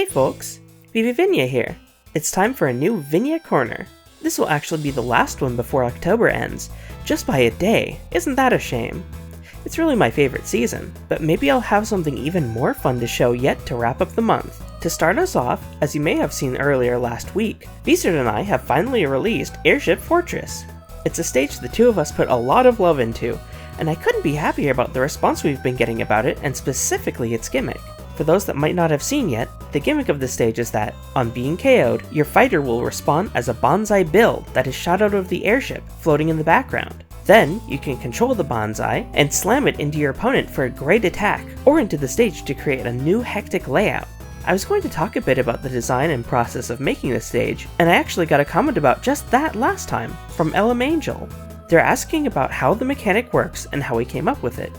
Hey folks, Vinya here. It's time for a new Vinya Corner. This will actually be the last one before October ends, just by a day. Isn't that a shame? It's really my favorite season, but maybe I'll have something even more fun to show yet to wrap up the month. To start us off, as you may have seen earlier last week, VVizard and I have finally released Airship Fortress. It's a stage the two of us put a lot of love into, and I couldn't be happier about the response we've been getting about it, and specifically its gimmick. For those that might not have seen yet, the gimmick of this stage is that, on being KO'd, your fighter will respawn as a bonsai bill that is shot out of the airship, floating in the background. Then, you can control the bonsai and slam it into your opponent for a great attack, or into the stage to create a new hectic layout. I was going to talk a bit about the design and process of making this stage, and I actually got a comment about just that last time, from LM Angel. They're asking about how the mechanic works and how we came up with it.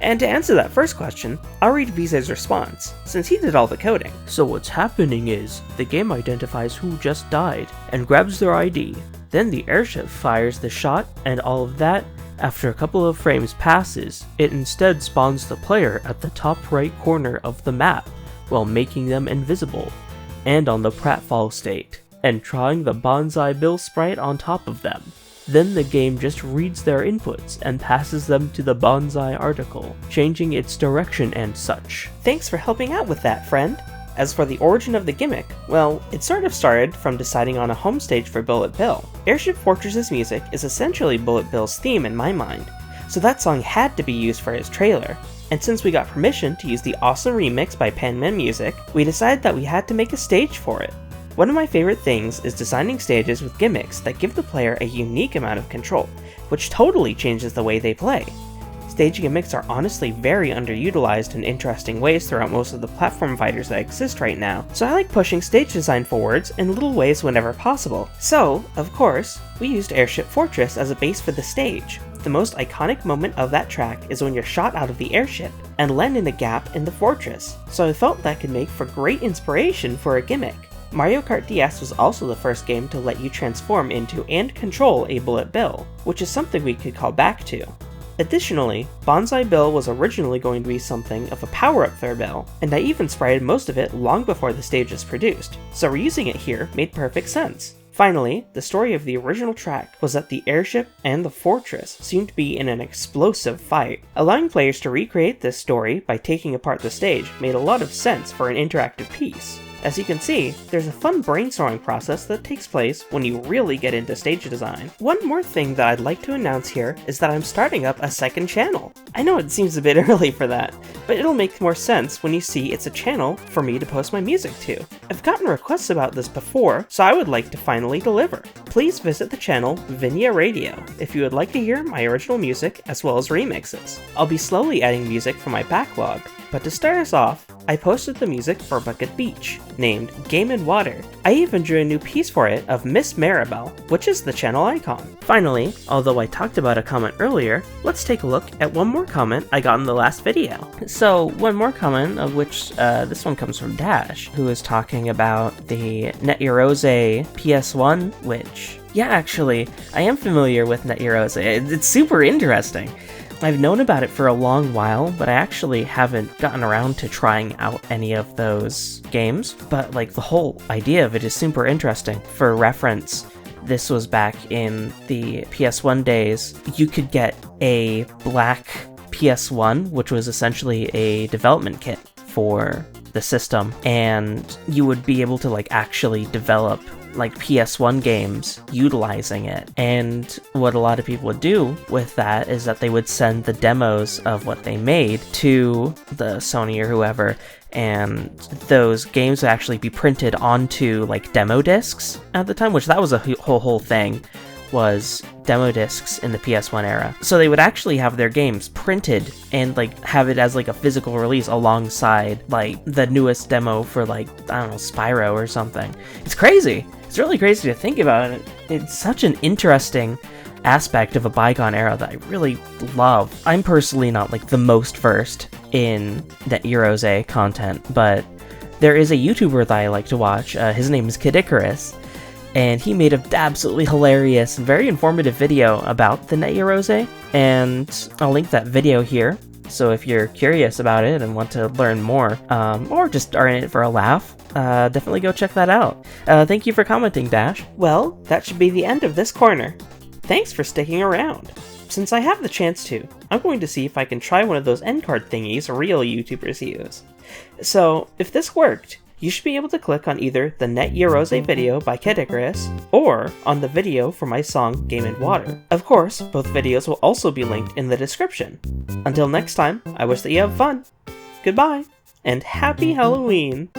And to answer that first question, I'll read VVizard's response, since he did all the coding. So what's happening is, the game identifies who just died, and grabs their ID. Then the airship fires the shot, and all of that. After a couple of frames passes, it instead spawns the player at the top right corner of the map, while making them invisible, and on the pratfall state, and drawing the bonsai bill sprite on top of them. Then the game just reads their inputs and passes them to the bonsai article, changing its direction and such. Thanks for helping out with that, friend! As for the origin of the gimmick, well, it sort of started from deciding on a home stage for Bullet Bill. Airship Fortress's music is essentially Bullet Bill's theme in my mind, so that song had to be used for his trailer. And since we got permission to use the awesome remix by Penman Music, we decided that we had to make a stage for it. One of my favorite things is designing stages with gimmicks that give the player a unique amount of control, which totally changes the way they play. Stage gimmicks are honestly very underutilized in interesting ways throughout most of the platform fighters that exist right now, so I like pushing stage design forwards in little ways whenever possible. So, of course, we used Airship Fortress as a base for the stage. The most iconic moment of that track is when you're shot out of the airship and land in a gap in the fortress, so I felt that could make for great inspiration for a gimmick. Mario Kart DS was also the first game to let you transform into and control a Bullet Bill, which is something we could call back to. Additionally, Bonsai Bill was originally going to be something of a power-up Fair Bill, and I even sprited most of it long before the stage was produced, so reusing it here made perfect sense. Finally, the story of the original track was that the airship and the fortress seemed to be in an explosive fight. Allowing players to recreate this story by taking apart the stage made a lot of sense for an interactive piece. As you can see, there's a fun brainstorming process that takes place when you really get into stage design. One more thing that I'd like to announce here is that I'm starting up a second channel. I know it seems a bit early for that, but it'll make more sense when you see it's a channel for me to post my music to. I've gotten requests about this before, so I would like to finally deliver. Please visit the channel Vinya Radio if you would like to hear my original music as well as remixes. I'll be slowly adding music from my backlog, but to start us off, I posted the music for Bucket Beach, named Game and Water. I even drew a new piece for it of Miss Maribel, which is the channel icon. Finally, although I talked about a comment earlier, let's take a look at one more comment I got in the last video. So, one more comment, of which this one comes from Dash, who is talking about the Yaroze PS1, which, yeah, actually, I am familiar with Yaroze. It's super interesting. I've known about it for a long while, but I actually haven't gotten around to trying out any of those games. But like the whole idea of it is super interesting. For reference, this was back in the PS1 days. You could get a black PS1, which was essentially a development kit for the system, and you would be able to like actually develop like PS1 games utilizing it. And what a lot of people would do with that is that they would send the demos of what they made to the Sony or whoever, and those games would actually be printed onto like demo discs at the time, which that was a whole thing, was demo discs in the PS1 era. So they would actually have their games printed and like have it as like a physical release alongside like the newest demo for like, I don't know, Spyro or something. It's crazy. It's really crazy to think about it. It's such an interesting aspect of a bygone era that I really love. I'm personally not like the most versed in that Yaroze content, but there is a YouTuber that I like to watch. His name is Kid Icarus, and he made an absolutely hilarious and very informative video about the Yaroze, and I'll link that video here. So if you're curious about it and want to learn more, or just are in it for a laugh, definitely go check that out. Thank you for commenting, Dash. Well, that should be the end of this corner. Thanks for sticking around. Since I have the chance to, I'm going to see if I can try one of those end card thingies real YouTubers use. So, if this worked, you should be able to click on either the Net Yaroze video by Kid Icarus, or on the video for my song Game and Water. Of course, both videos will also be linked in the description. Until next time, I wish that you have fun. Goodbye, and happy Halloween!